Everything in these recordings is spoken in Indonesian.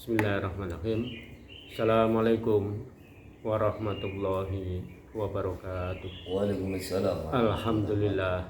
Bismillahirrahmanirrahim. Assalamualaikum warahmatullahi wabarakatuh. Waalaikumsalam. Alhamdulillah.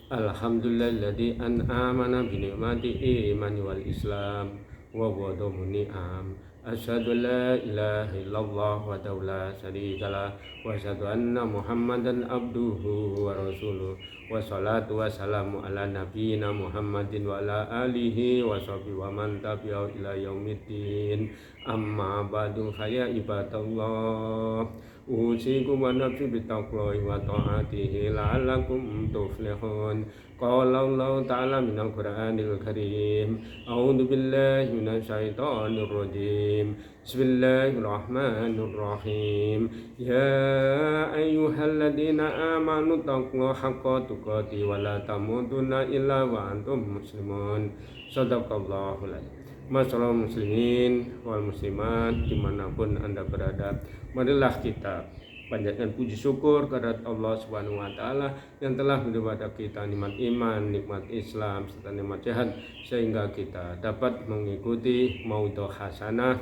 Alhamdulillahilladzi an'amana bi ni'mati imani wal islam wa wadahu ni'am. Asyhadu an la ilaha illallah wa la syarika lah wa asyhadu anna Muhammadan abduhu wa rasuluh. Wassalatu wassalamu ala nabiyyina Muhammadin wa ala alihi wa sahbihi wa man tabi'ahu ila yaumiddin. Amma ba'du, ya ibadallah, usikum wa nafsi bittaqwallahi wa ta'atihi la'allakum tuflihun. Qala Allah ta'ala minal Qur'anil Karim. A'udzu billahi minasyaitonir rajim. Bismillahirrahmanirrahim. Ya ayyuhalladzina amanu taqullaha haqqa tuqatih wa la tamutunna illa wa antum muslimun. Shadaqallahul adzim. Masyaallah muslimin wal muslimat dimanapun Anda berada, marilah kita panjatkan puji syukur kepada Allah Subhanahu wa taala yang telah memberi kepada kita nikmat iman, nikmat Islam serta nikmat sehat sehingga kita dapat mengikuti mauidhah hasanah.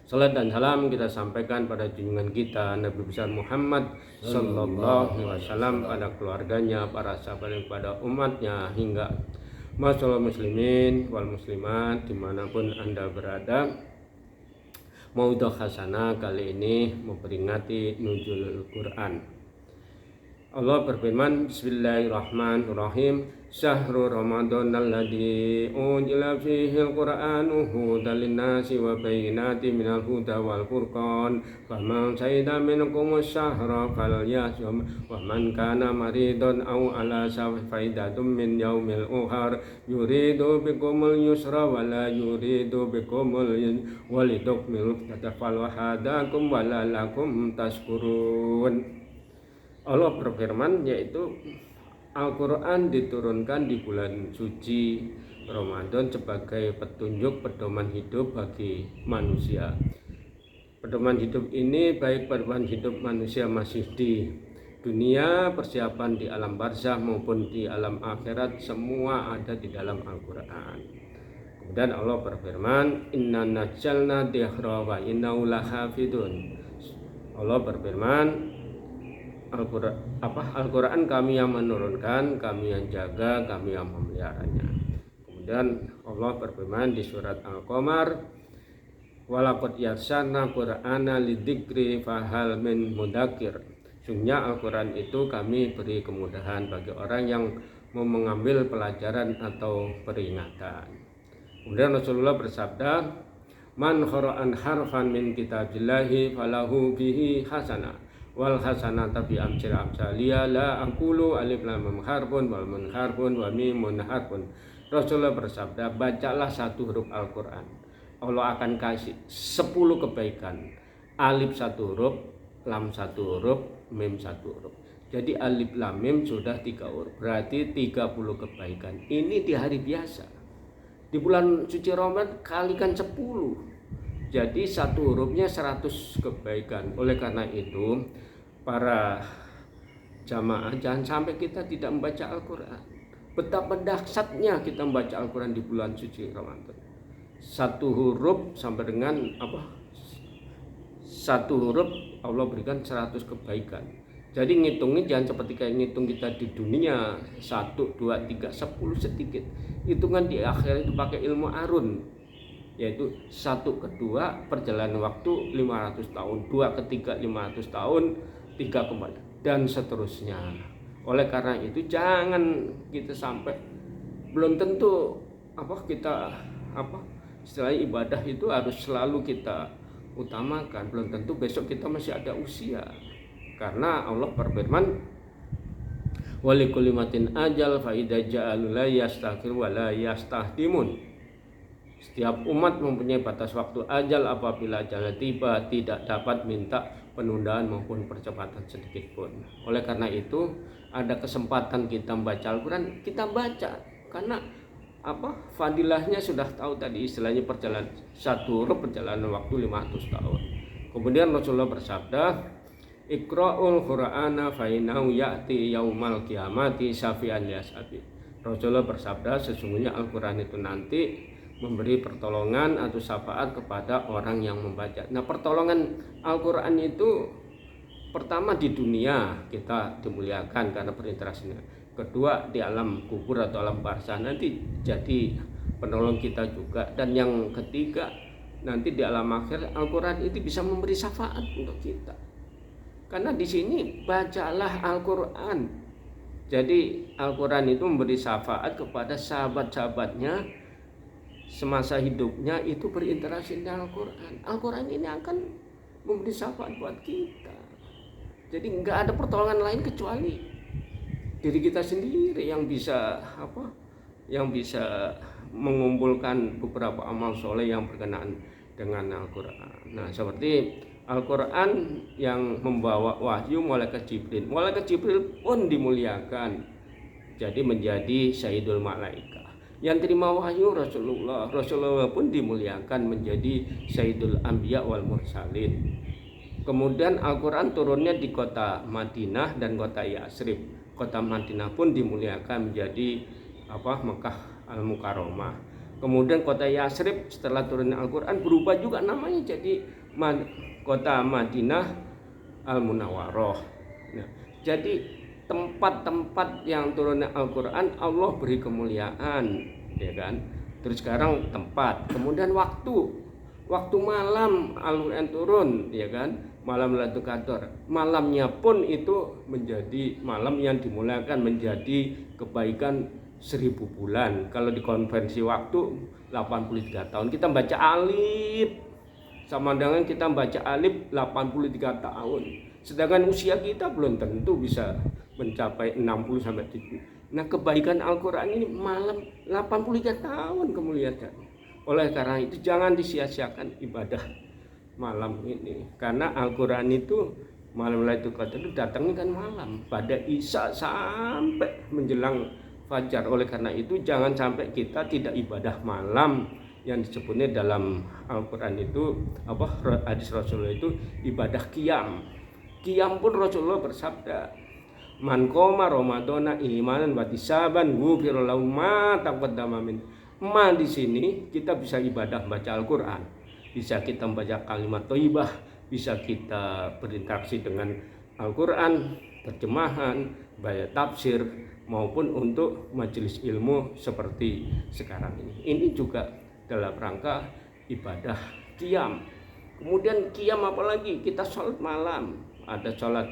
Salat dan salam kita sampaikan pada junjungan kita Nabi besar Muhammad sallallahu alaihi wasallam, pada keluarganya, para sahabat, pada umatnya, hingga masyaallah muslimin wal muslimat dimanapun Anda berada. Mauidhah hasanah kali ini memperingati nuzulul Quran. Allah berfirman, Bismillahirrahmanirrahim. Syahrul Ramadan alladzi unzila fihi al-Qur'anu hudan lin-nasi wa bayyinatin minal huda wal furqan. Faman syahida minkum asy-syahra falyasum wa man kana maridan aw ala safa'idatum min yaumil ukhar yuridu bikumul yusra wa la yuridu bikumul walitukmilu tafal hadakum wa lalakum tashkurun. Allah berfirman, yaitu Al-Quran diturunkan di bulan suci Ramadan sebagai petunjuk pedoman hidup bagi manusia. Pedoman hidup ini baik pedoman hidup manusia masih di dunia, persiapan di alam barzah maupun di alam akhirat, semua ada di dalam Al-Quran. Kemudian Allah berfirman, Inna nazzalna dzikra wa innahu lahafidun. Allah berfirman, Al-Quran kami yang menurunkan, kami yang jaga, kami yang memeliharanya. Kemudian Allah berfirman di surat Al-Qamar, walaqad yassarna Qur'ana lidzikri fahal min mudzakir. Sungguhnya Al-Quran itu kami beri kemudahan bagi orang yang mau mengambil pelajaran atau peringatan. Kemudian Rasulullah bersabda, man qara'an harfan min kitabillahi falahu bihi hasanah wal hasanata bi amsal amsalia la aqulu alif lam mim harfun wal mun harfun wa mimun harfun. Rasulullah bersabda, bacalah satu huruf Al-Quran, Allah akan kasih 10 kebaikan. Alif satu huruf, lam satu huruf, mim satu huruf. Jadi alif lam mim sudah 3 huruf, berarti 30 kebaikan. Ini di hari biasa. Di bulan suci Ramadan kalikan 10. Jadi satu hurufnya 100 kebaikan. Oleh karena itu, para jamaah jangan sampai kita tidak membaca Al-Quran. Betapa dahsyatnya kita membaca Al-Quran di bulan suci Ramadan. Satu huruf sampai dengan satu huruf Allah berikan 100 kebaikan. Jadi ngitungnya jangan seperti kayak ngitung kita di dunia 1, 2, 3, 10 sedikit. Hitungan di akhir itu pakai ilmu arun, yaitu 1 ke 2 perjalanan waktu 500 tahun, 2 ke 3 500 tahun, 3 kembali dan seterusnya. Oleh karena itu jangan kita sampai belum tentu kita istilahnya ibadah itu harus selalu kita utamakan, belum tentu besok kita masih ada usia. Karena Allah berfirman, walikulli matin ajal fa idza ja'alu la yastaghfir wa la yastahdimun. Setiap umat mempunyai batas waktu ajal, apabila ajalnya tiba tidak dapat minta penundaan maupun percepatan sedikit pun. Oleh karena itu ada kesempatan kita membaca Al-Quran, kita baca. Karena fadilahnya sudah tahu tadi, istilahnya perjalanan satu huruf perjalanan waktu 500 tahun. Kemudian Rasulullah bersabda, Iqra'ul Qur'ana fa innahu ya'ti yaumal qiyamati syafi'an li ashabi. Rasulullah bersabda, sesungguhnya Al-Quran itu nanti memberi pertolongan atau syafaat kepada orang yang membaca. Nah, pertolongan Al-Quran itu pertama di dunia kita dimuliakan karena berinteraksinya. Kedua di alam kubur atau alam barzah nanti jadi penolong kita juga. Dan yang ketiga nanti di alam akhir Al-Quran itu bisa memberi syafaat untuk kita. Karena di sini bacalah Al-Quran. Jadi Al-Quran itu memberi syafaat kepada sahabat-sahabatnya semasa hidupnya itu berinteraksi dengan Al-Quran. Al-Quran ini akan memberi syafaat buat kita. Jadi nggak ada pertolongan lain kecuali diri kita sendiri yang bisa yang bisa mengumpulkan beberapa amal soleh yang berkenaan dengan Al-Quran. Nah, seperti Al-Quran yang membawa wahyu malaikat Jibril. Malaikat Jibril pun dimuliakan. Jadi menjadi Sayyidul Malaika. Yang terima wahyu Rasulullah pun dimuliakan menjadi Sayyidul Anbiya wal Mursalin. Kemudian Al-Quran turunnya di kota Madinah dan kota Yasrib. Kota Madinah pun dimuliakan menjadi Mekah Al-Mukarramah. Kemudian kota Yasrib setelah turunnya Al-Quran berubah juga namanya jadi kota Madinah Al-Munawwarah. Nah, jadi tempat-tempat yang turunnya Al-Quran Allah beri kemuliaan, ya kan? Terus sekarang tempat, kemudian waktu malam Al-Quran turun, ya kan? Malam Lailatul Qadar, malamnya pun itu menjadi malam yang dimuliakan menjadi kebaikan 1000 bulan. Kalau di konvensi waktu 83 tahun kita baca alif sama dengan kita baca alif 83 tahun. Sedangkan usia kita belum tentu bisa mencapai 60 sampai 70. Nah, kebaikan Al-Quran ini malam 83 tahun kemuliaan. Oleh karena itu jangan disia-siakan ibadah malam ini. Karena Al-Quran itu malam Lailatul Qadar itu datangnya kan malam pada Isya sampai menjelang fajar. Oleh karena itu jangan sampai kita tidak ibadah malam yang disebutnya dalam Al-Quran itu hadis Rasulullah itu ibadah qiyam. Qiyam pun Rasulullah bersabda, "Man qoma Ramadhana imanan wa ihtisaban ghufira lahu ma taqaddama min." Di sini kita bisa ibadah baca Al-Quran, bisa kita membaca kalimat thayyibah, bisa kita berinteraksi dengan Al-Quran, terjemahan, baca tafsir maupun untuk majelis ilmu seperti sekarang ini. Ini juga dalam rangka ibadah qiyam. Kemudian qiyam apalagi? Kita sholat malam, ada sholat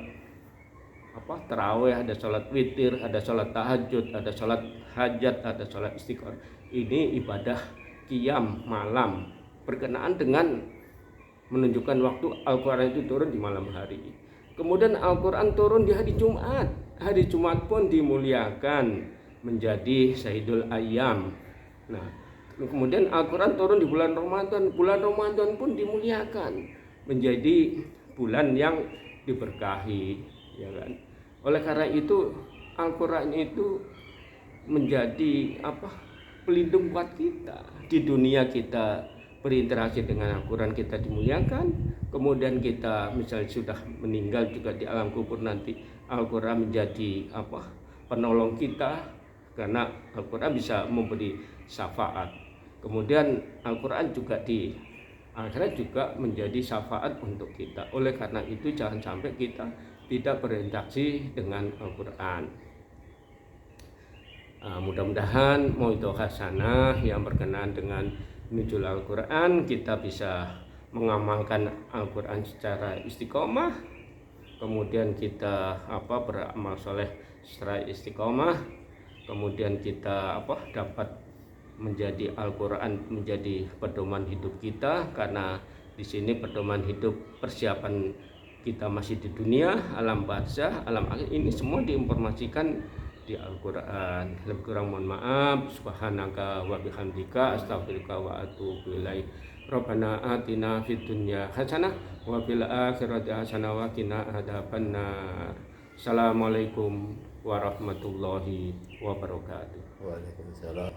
tarawih, ada sholat witir, ada sholat tahajud, ada sholat hajat, ada sholat istiqomah. Ini ibadah qiyam malam berkenaan dengan menunjukkan waktu Al-Quran itu turun di malam hari. Kemudian Al-Quran turun di hari Jumat. Hari Jumat pun dimuliakan menjadi Sayyidul Ayyam. Nah, kemudian Al-Quran turun di bulan Ramadan. Bulan Ramadan pun dimuliakan menjadi bulan yang diberkahi, ya kan? Oleh karena itu Al-Quran itu menjadi pelindung buat kita. Di dunia kita berinteraksi dengan Al-Quran, kita dimuliakan. Kemudian kita misalnya sudah meninggal juga di alam kubur nanti Al-Quran menjadi penolong kita, karena Al-Quran bisa memberi syafaat. Kemudian Al-Quran juga di akhirat juga menjadi syafaat untuk kita. Oleh karena itu jangan sampai kita tidak berinteraksi dengan Al-Quran. Mudah-mudahan mauidhah hasanah yang berkenaan dengan nuzul Al-Quran, kita bisa mengamalkan Al-Quran secara istiqomah, kemudian kita beramal soleh secara istiqomah, kemudian kita dapat menjadi Al-Quran menjadi pedoman hidup kita. Karena di sini pedoman hidup persiapan kita masih di dunia, alam barzah, alam akhir, ini semua diinformasikan di Al-Quran. Lebih kurang mohon maaf. Subhanaka wa bihamdika astaghfiruka wa atubu ilaik. Rabbana atina fid dunya hasanah wa fil akhirati hasanah wa qina adzabannar. Assalamualaikum warahmatullahi wabarakatuh. Waalaikumsalam.